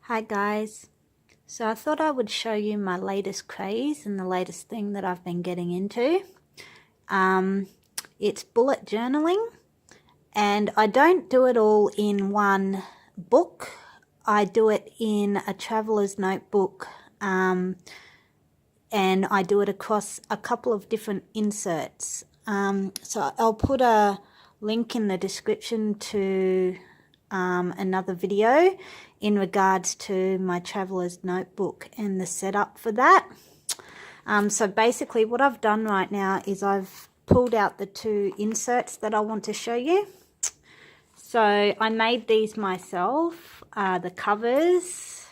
Hi guys, so I thought I would show you my latest craze and the latest thing that I've been getting into. It's bullet journaling, and I don't do it all in one book. I do it in a traveler's notebook, and I do it across a couple of different inserts. So I'll put a link in the description to another video in regards to my traveler's notebook and the setup for that. So basically what I've done right now is I've pulled out the two inserts that I want to show you. So I made these myself, the covers,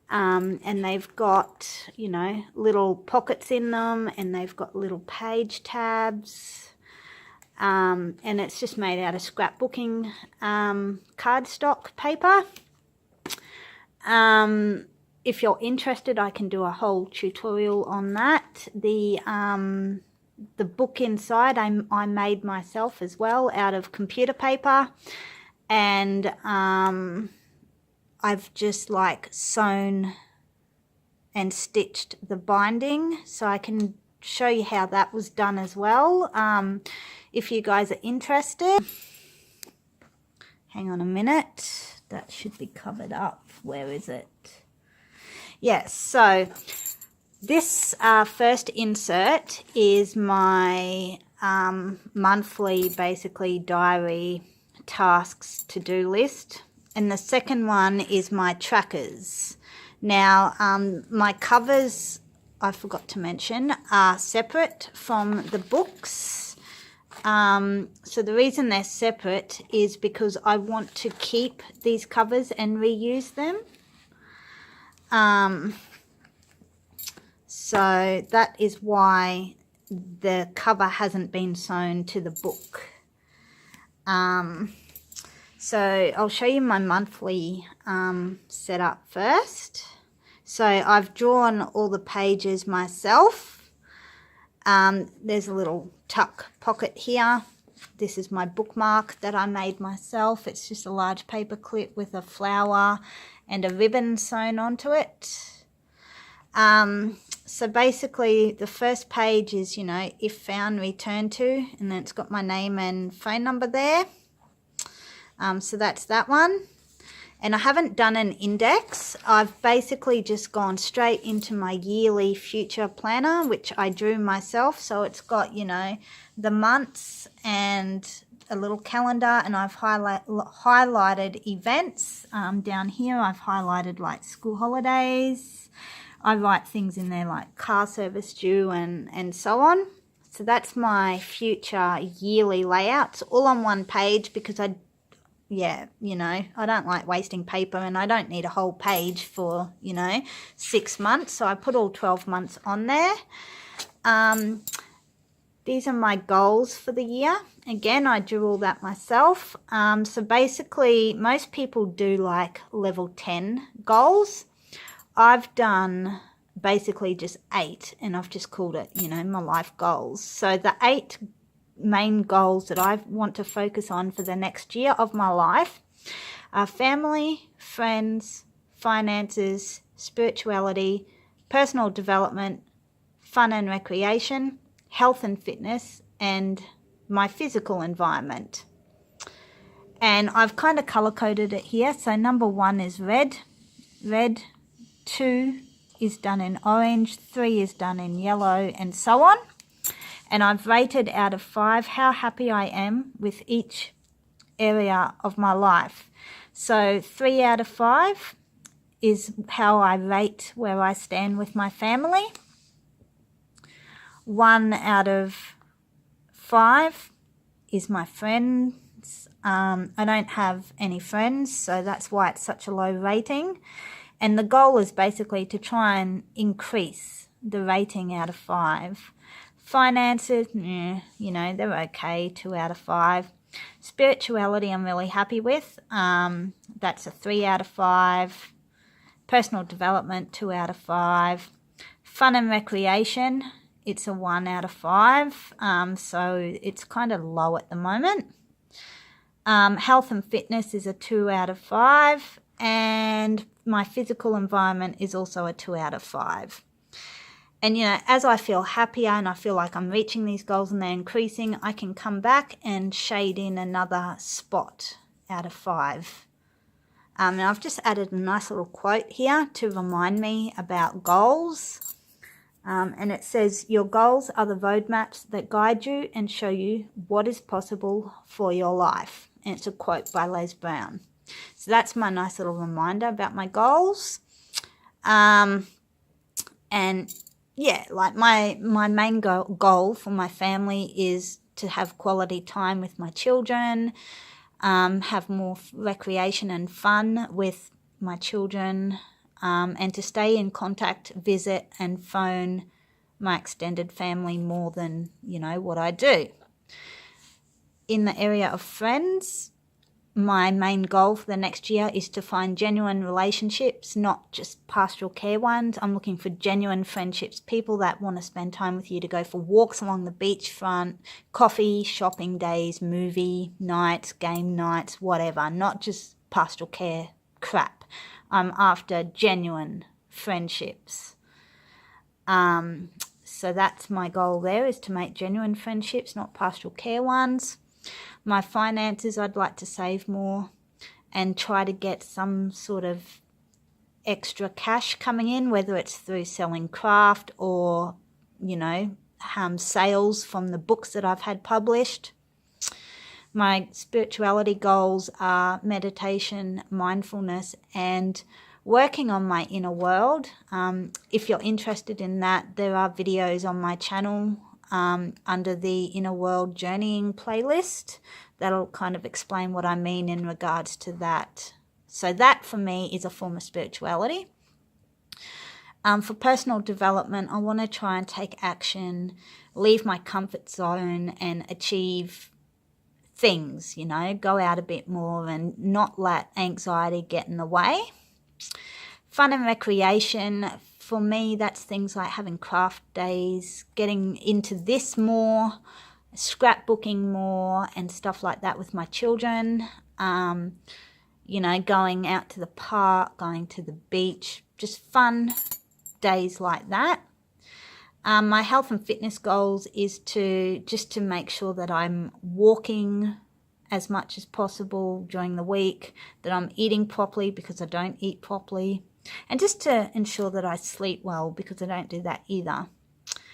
and they've got, you know, little pockets in them, and they've got little page tabs. And it's just made out of scrapbooking cardstock paper. If you're interested, I can do a whole tutorial on that. The book inside I made myself as well out of computer paper, and I've just like sewn and stitched the binding, so I can show you how that was done as well. If you guys are interested, hang on a minute, that should be covered up. Where is it? Yes, so this first insert is my monthly, basically, diary tasks to-do list, and the second one is my trackers. Now, my covers, I forgot to mention, are separate from the books. So the reason they're separate is because I want to keep these covers and reuse them. So that is why the cover hasn't been sewn to the book. So I'll show you my monthly setup first. So I've drawn all the pages myself. There's a little tuck pocket here. This is my bookmark that I made myself. It's just a large paper clip with a flower and a ribbon sewn onto it. So basically the first page is, you know, if found, return to, and then it's got my name and phone number there. So that's that one. And I haven't done an index. I've basically just gone straight into my yearly future planner, which I drew myself. So it's got, you know, the months and a little calendar, and I've highlighted events. Down here I've highlighted like school holidays. I write things in there like car service due and so on. So that's my future yearly layout. It's all on one page because I don't like wasting paper, and I don't need a whole page for, 6 months. So I put all 12 months on there. These are my goals for the year. Again, I drew all that myself. So basically, most people do like level 10 goals. I've done basically just 8, and I've just called it, my life goals. So the 8 main goals that I want to focus on for the next year of my life are family, friends, finances, spirituality, personal development, fun and recreation, health and fitness, and my physical environment. And I've kind of color coded it here. So number 1 is red, 2 is done in orange, 3 is done in yellow, and so on. And I've rated out of 5 how happy I am with each area of my life. So 3 out of 5 is how I rate where I stand with my family. 1 out of 5 is my friends. I don't have any friends, so that's why it's such a low rating. And the goal is basically to try and increase the rating out of 5. Finances, they're okay, 2 out of 5. Spirituality, I'm really happy with. That's a 3 out of 5. Personal development, 2 out of 5. Fun and recreation, it's a 1 out of 5. So it's kind of low at the moment. Health and fitness is a 2 out of 5. and my physical environment is also a 2 out of 5. And, as I feel happier and I feel like I'm reaching these goals and they're increasing, I can come back and shade in another spot out of 5. And I've just added a nice little quote here to remind me about goals. And it says, your goals are the roadmaps that guide you and show you what is possible for your life. And it's a quote by Les Brown. So that's my nice little reminder about my goals. And yeah, like my main goal for my family is to have quality time with my children, have more recreation and fun with my children, and to stay in contact, visit and phone my extended family more than, what I do. In the area of friends, my main goal for the next year is to find genuine relationships, not just pastoral care ones. I'm looking for genuine friendships, people that want to spend time with you, to go for walks along the beachfront, coffee, shopping days, movie nights, game nights, whatever, not just pastoral care crap. I'm after genuine friendships. So that's my goal there, is to make genuine friendships, not pastoral care ones. My finances, I'd like to save more and try to get some sort of extra cash coming in, whether it's through selling craft or, sales from the books that I've had published. My spirituality goals are meditation, mindfulness, and working on my inner world. If you're interested in that, there are videos on my channel under the Inner World Journeying playlist that'll kind of explain what I mean in regards to that. So that for me is a form of spirituality. For personal development, I want to try and take action, leave my comfort zone and achieve things, go out a bit more and not let anxiety get in the way. Fun and recreation, for me, that's things like having craft days, getting into this more, scrapbooking more and stuff like that with my children, going out to the park, going to the beach, just fun days like that. My health and fitness goals is to make sure that I'm walking as much as possible during the week, that I'm eating properly because I don't eat properly, and just to ensure that I sleep well because I don't do that either.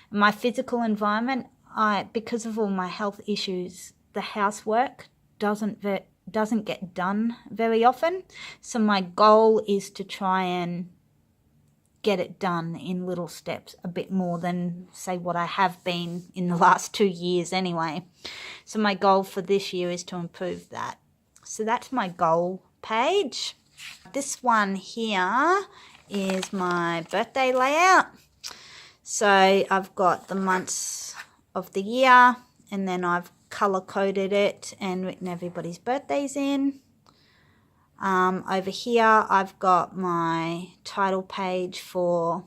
My physical environment, because of all my health issues, the housework doesn't get done very often. So my goal is to try and get it done in little steps, a bit more than, say, what I have been in the last 2 years anyway. So my goal for this year is to improve that. So that's my goal page. This one here is my birthday layout. So I've got the months of the year, and then I've color-coded it and written everybody's birthdays in. Over here, I've got my title page for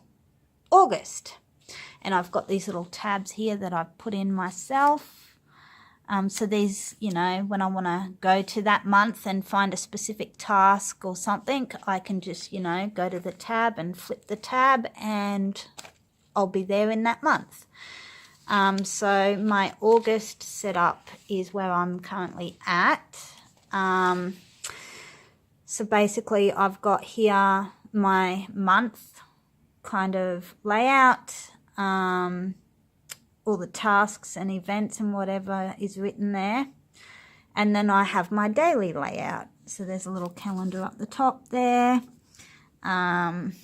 August. And I've got these little tabs here that I've put in myself. So these, when I want to go to that month and find a specific task or something, I can just, go to the tab and flip the tab and I'll be there in that month. So my August setup is where I'm currently at. So basically I've got here my month kind of layout, all the tasks and events and whatever is written there. And then I have my daily layout. So there's a little calendar up the top there. And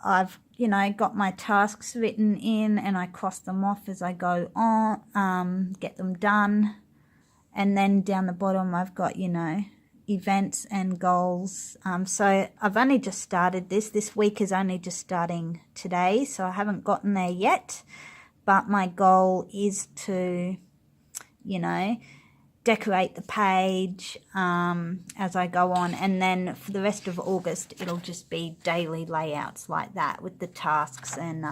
I've, got my tasks written in and I cross them off as I go on, get them done. And then down the bottom I've got, events and goals. So I've only just started this. This week is only just starting today, so I haven't gotten there yet. But my goal is to, decorate the page as I go on. And then for the rest of August, it'll just be daily layouts like that with the tasks and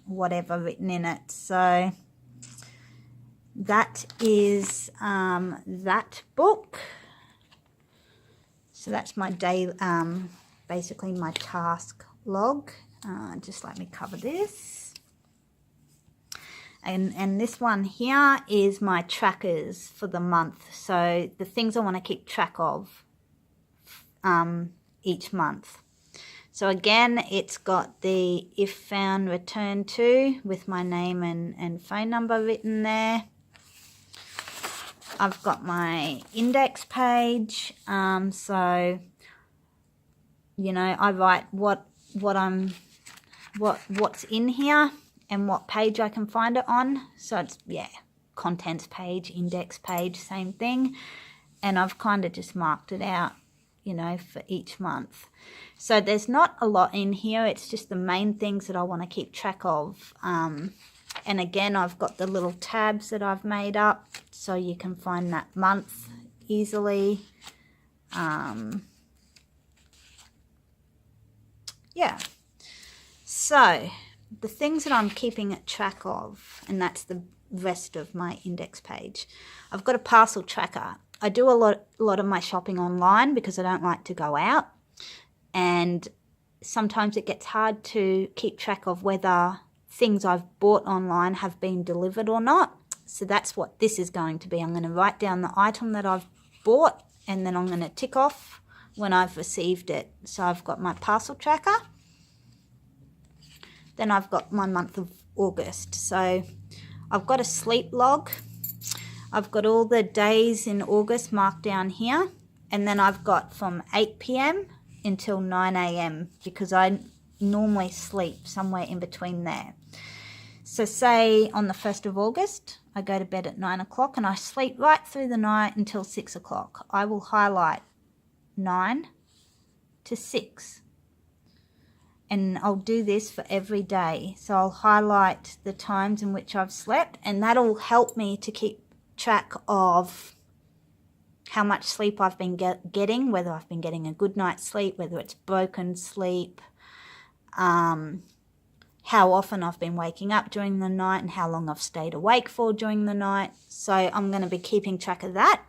whatever written in it. So that is that book. So that's my day, basically my task log. Just let me cover this. And this one here is my trackers for the month. So the things I want to keep track of each month. So again, it's got the if found return to with my name and phone number written there. I've got my index page. So, you know, I write what's in here and what page I can find it on. So it's, yeah, contents page, index page, same thing. And I've kind of just marked it out, you know, for each month. So there's not a lot in here. It's just the main things that I want to keep track of. And again, I've got the little tabs that I've made up so you can find that month easily. Yeah. So the things that I'm keeping track of, and that's the rest of my index page. I've got a parcel tracker. I do a lot of my shopping online because I don't like to go out, and sometimes it gets hard to keep track of whether things I've bought online have been delivered or not. So that's what this is going to be. I'm going to write down the item that I've bought, and then I'm going to tick off when I've received it. So I've got my parcel tracker. Then I've got my month of August. So I've got a sleep log. I've got all the days in August marked down here. And then I've got from 8 p.m. until 9 a.m. because I normally sleep somewhere in between there. So say on the 1st of August, I go to bed at 9 o'clock and I sleep right through the night until 6 o'clock. I will highlight 9 to 6. And I'll do this for every day. So I'll highlight the times in which I've slept, and that'll help me to keep track of how much sleep I've been getting, whether I've been getting a good night's sleep, whether it's broken sleep, how often I've been waking up during the night, and how long I've stayed awake for during the night. So I'm going to be keeping track of that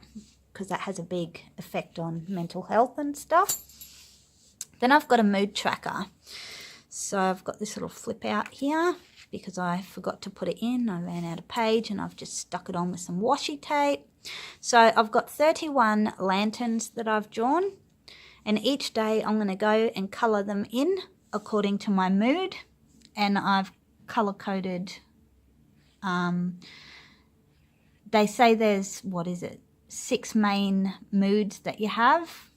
because that has a big effect on mental health and stuff. Then I've got a mood tracker. So I've got this little flip out here because I forgot to put it in. I ran out of page and I've just stuck it on with some washi tape. So I've got 31 lanterns that I've drawn, and each day I'm going to go and colour them in according to my mood, and I've colour coded. They say there's, 6 main moods that you have.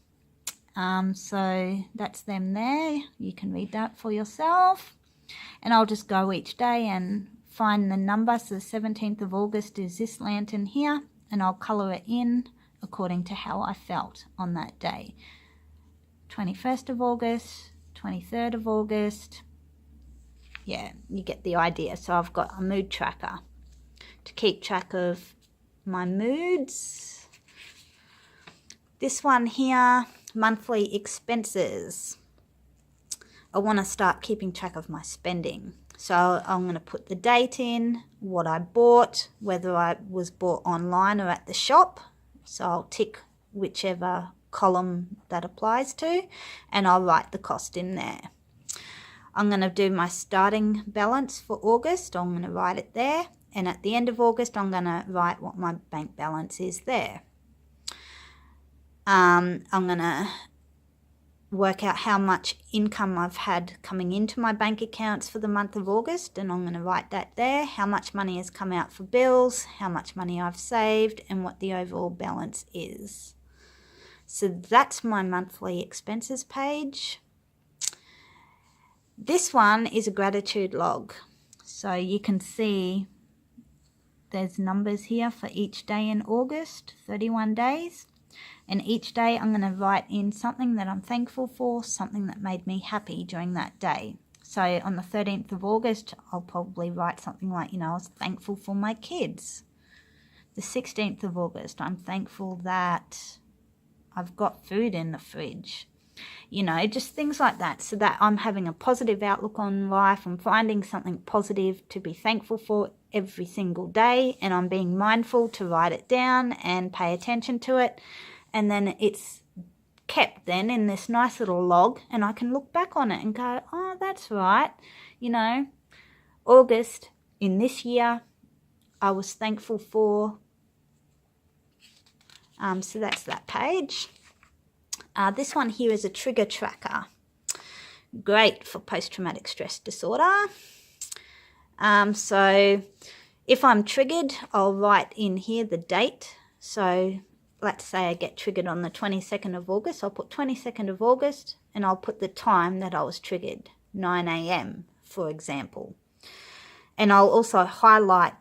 So that's them there. You can read that for yourself. And I'll just go each day and find the number. So the 17th of August is this lantern here, and I'll colour it in according to how I felt on that day. 21st of August, 23rd of August. Yeah, you get the idea. So I've got a mood tracker to keep track of my moods. This one here, monthly expenses. I want to start keeping track of my spending. So I'm going to put the date in, what I bought, whether I was bought online or at the shop. So I'll tick whichever column that applies to, and I'll write the cost in there. I'm going to do my starting balance for August. I'm going to write it there. And at the end of August, I'm going to write what my bank balance is there. I'm going to work out how much income I've had coming into my bank accounts for the month of August, and I'm going to write that there. How much money has come out for bills, how much money I've saved, and what the overall balance is. So that's my monthly expenses page. This one is a gratitude log. So you can see there's numbers here for each day in August, 31 days. And each day I'm going to write in something that I'm thankful for, something that made me happy during that day. So on the 13th of August, I'll probably write something like, I was thankful for my kids. The 16th of August, I'm thankful that I've got food in the fridge. Just things like that, so that I'm having a positive outlook on life. I'm finding something positive to be thankful for every single day, and I'm being mindful to write it down and pay attention to it. And then it's kept then in this nice little log, and I can look back on it and go, oh, that's right, you know, August in this year I was thankful for. So that's that page. This one here is a trigger tracker. Great for post-traumatic stress disorder. So if I'm triggered, I'll write in here the date. So let's say I get triggered on the 22nd of August. I'll put 22nd of August and I'll put the time that I was triggered, 9 a.m. for example. And I'll also highlight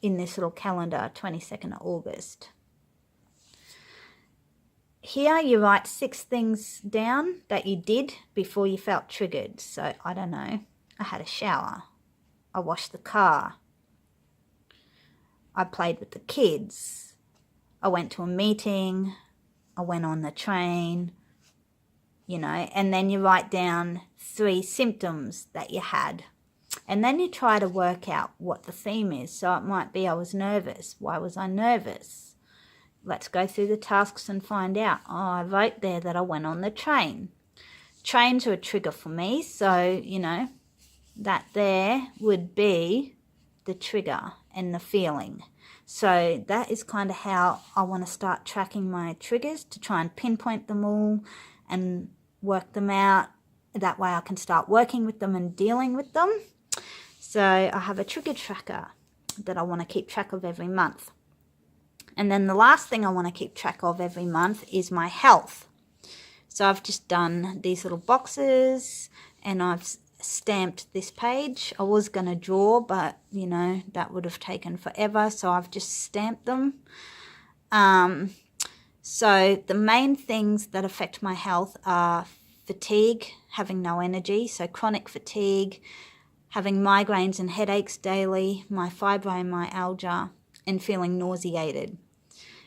in this little calendar 22nd of August. Here you write 6 things down that you did before you felt triggered. So I don't know, I had a shower, I washed the car, I played with the kids, I went to a meeting, I went on the train, you know, and then you write down 3 symptoms that you had. And then you try to work out what the theme is. So it might be I was nervous. Why was I nervous? Let's go through the tasks and find out. Oh, I wrote there that I went on the train. Trains are a trigger for me. So, you know, that there would be the trigger and the feeling. So that is kind of how I want to start tracking my triggers, to try and pinpoint them all and work them out. That way I can start working with them and dealing with them. So I have a trigger tracker that I want to keep track of every month. And then the last thing I want to keep track of every month is my health. So I've just done these little boxes and I've stamped this page. I was going to draw, but you know, that would have taken forever. So I've just stamped them. So the main things that affect my health are fatigue, having no energy, so chronic fatigue, having migraines and headaches daily, my fibromyalgia, and feeling nauseated.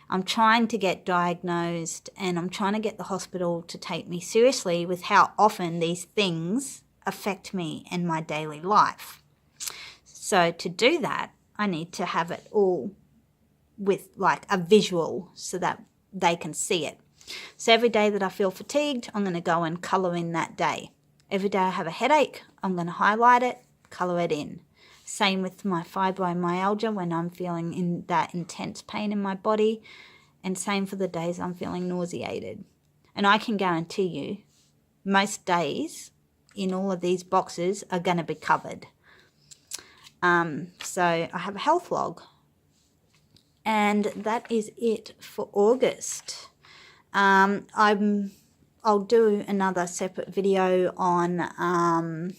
I'm trying to get diagnosed and I'm trying to get the hospital to take me seriously with how often these things affect me in my daily life. So to do that, I need to have it all with like a visual so that they can see it. So every day that I feel fatigued, I'm going to go and colour in that day. Every day I have a headache, I'm going to highlight it, colour it in. Same with my fibromyalgia when I'm feeling in that intense pain in my body. And same for the days I'm feeling nauseated. And I can guarantee you, most days in all of these boxes are going to be covered. So I have a health log. And that is it for August. I'll do another separate video on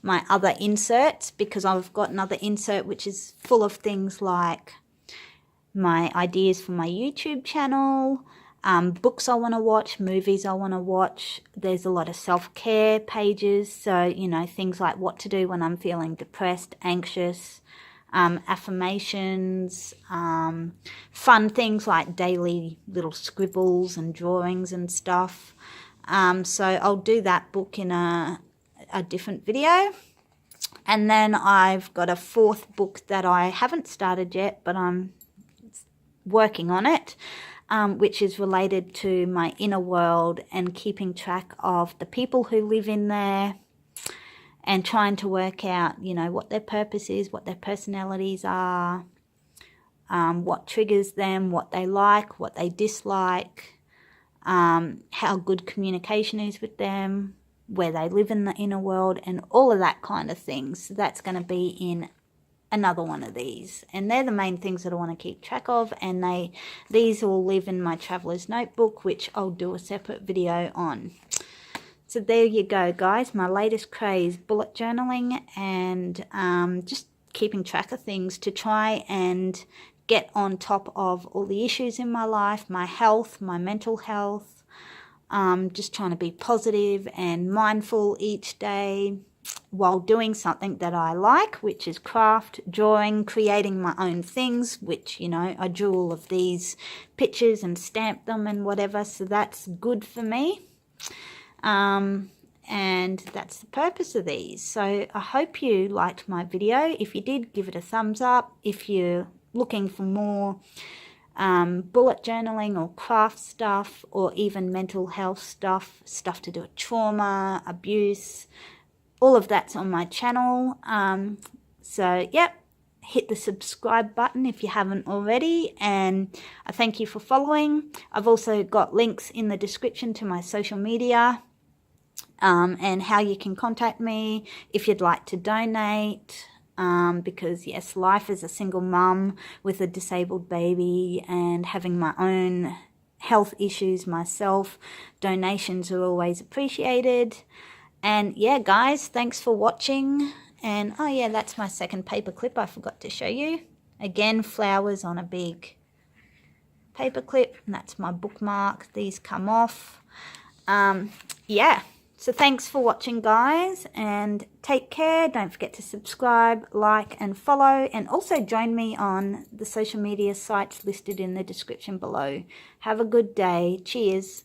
my other inserts, because I've got another insert which is full of things like my ideas for my YouTube channel, books I want to watch, movies I want to watch. There's a lot of self-care pages, so you know, things like what to do when I'm feeling depressed, anxious, affirmations, fun things like daily little scribbles and drawings and stuff. So I'll do that book in a different video. And then I've got a 4th book that I haven't started yet, but I'm working on it, which is related to my inner world and keeping track of the people who live in there and trying to work out, you know, what their purpose is, what their personalities are, what triggers them, what they like, what they dislike, how good communication is with them, where they live in the inner world, and all of that kind of things. So that's going to be in another one of these. And they're the main things that I want to keep track of. And these all live in my traveler's notebook, which I'll do a separate video on. So there you go, guys. My latest craze, bullet journaling, and just keeping track of things to try and get on top of all the issues in my life, my health, my mental health. Just trying to be positive and mindful each day while doing something that I like, which is craft, drawing, creating my own things, which, you know, I drew all of these pictures and stamped them and whatever, so that's good for me. And that's the purpose of these. So I hope you liked my video. If you did, give it a thumbs up. If you're looking for more bullet journaling or craft stuff, or even mental health stuff to do with trauma, abuse. All of that's on my channel. So, yep, hit the subscribe button if you haven't already, and I thank you for following. I've also got links in the description to my social media, and how you can contact me if you'd like to donate, because yes, life as a single mum with a disabled baby and having my own health issues myself, donations are always appreciated. And yeah, guys, thanks for watching. And oh yeah, that's my second paper clip I forgot to show you. Again, flowers on a big paper clip, and that's my bookmark. These come off. Yeah, so thanks for watching, guys, and take care. Don't forget to subscribe, like, and follow, and also join me on the social media sites listed in the description below. Have a good day. Cheers.